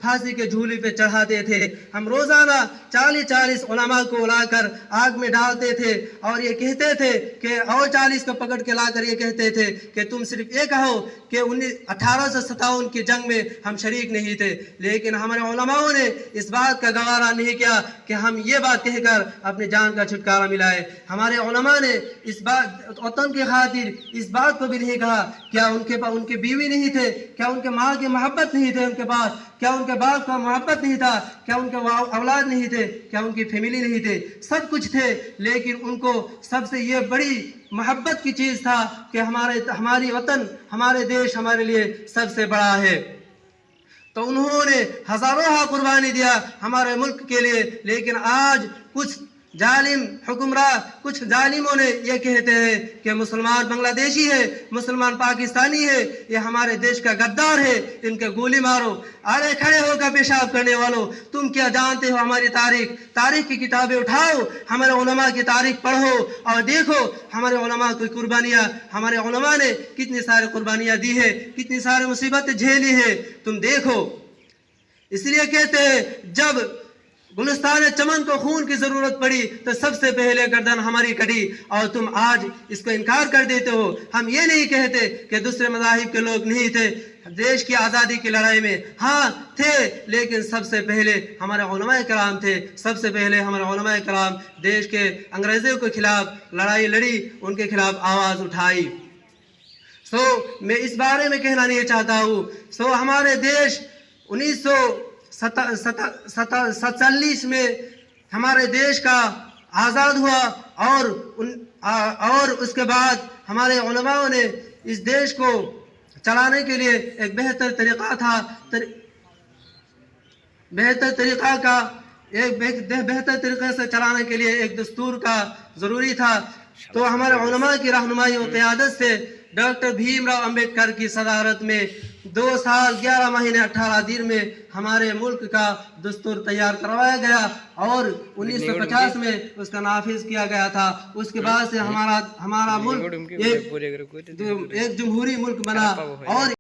پھانسی کے جھولی پہ چڑھاتے تھے. ہم روزانہ 40 علماء کو لا کر آگ میں ڈالتے تھے اور یہ کہتے تھے کہ اور 40 کو پکڑ کے لا کر یہ کہتے تھے کہ تم صرف یہ کہو کہ 1857 کی جنگ میں ہم شریک نہیں تھے. لیکن ہمارے علماء نے اس بات کا گوارا نہیں کیا کہ ہم یہ بات کہہ کر اپنی جان کا چھٹکارا ملائے. ہمارے علماء نے اس بات وطن کی خاطر اس بات کو بھی نہیں کہا کیا ان کے بیوی نہیں تھے, کیا ان کے ماں کی محبت نہیں تھے ان کے پاس, کیا ان کے باپ کا محبت نہیں تھا, کیا ان کے اولاد نہیں تھے, کیا ان کی فیملی نہیں تھے. سب کچھ تھے, لیکن ان کو سب سے یہ بڑی محبت کی چیز تھا کہ ہماری وطن, ہمارے دیش ہمارے لیے سب سے بڑا ہے. تو انہوں نے ہزاروں قربانی دیا ہمارے ملک کے لیے. لیکن آج کچھ ظالم حکمراں, کچھ ظالموں نے یہ کہتے ہیں کہ مسلمان بنگلہ دیشی ہے, مسلمان پاکستانی ہے, یہ ہمارے دیش کا غدار ہے, ان کے گولی مارو. ارے کھڑے ہو کر پیشاب کرنے والوں, تم کیا جانتے ہو ہماری تاریخ کی کتابیں اٹھاؤ, ہمارے علماء کی تاریخ پڑھو اور دیکھو ہمارے علماء کی قربانیاں. ہمارے علماء نے کتنی ساری قربانیاں دی ہے, کتنی ساری مصیبتیں جھیلی ہے, تم دیکھو. اس لیے کہتے ہیں جب گلستان چمن کو خون کی ضرورت پڑی تو سب سے پہلے گردن ہماری کٹی, اور تم آج اس کو انکار کر دیتے ہو. ہم یہ نہیں کہتے کہ دوسرے مذاہب کے لوگ نہیں تھے دیش کی آزادی کی لڑائی میں, ہاں تھے, لیکن سب سے پہلے ہمارے علماء کرام تھے. سب سے پہلے ہمارے علماء کرام دیش کے انگریزوں کے خلاف لڑائی لڑی, ان کے خلاف آواز اٹھائی. میں اس بارے میں کہنا نہیں چاہتا ہوں. ہمارے دیش 1947 میں ہمارے دیش کا آزاد ہوا, اور اس کے بعد ہمارے علماء نے اس دیش کو چلانے کے لیے ایک بہتر طریقے سے چلانے کے لیے ایک دستور کا ضروری تھا. تو ہمارے علماء کی رہنمائی و قیادت سے ڈاکٹر بھیم راؤ امبیڈکر کی صدارت میں 2 سال 11 مہینے 18 دن میں ہمارے ملک کا دستور تیار کروایا گیا, اور 1950 میں اس کا نافذ کیا گیا تھا. اس کے بعد سے ہمارا ملک ایک جمہوری ملک بنا, اور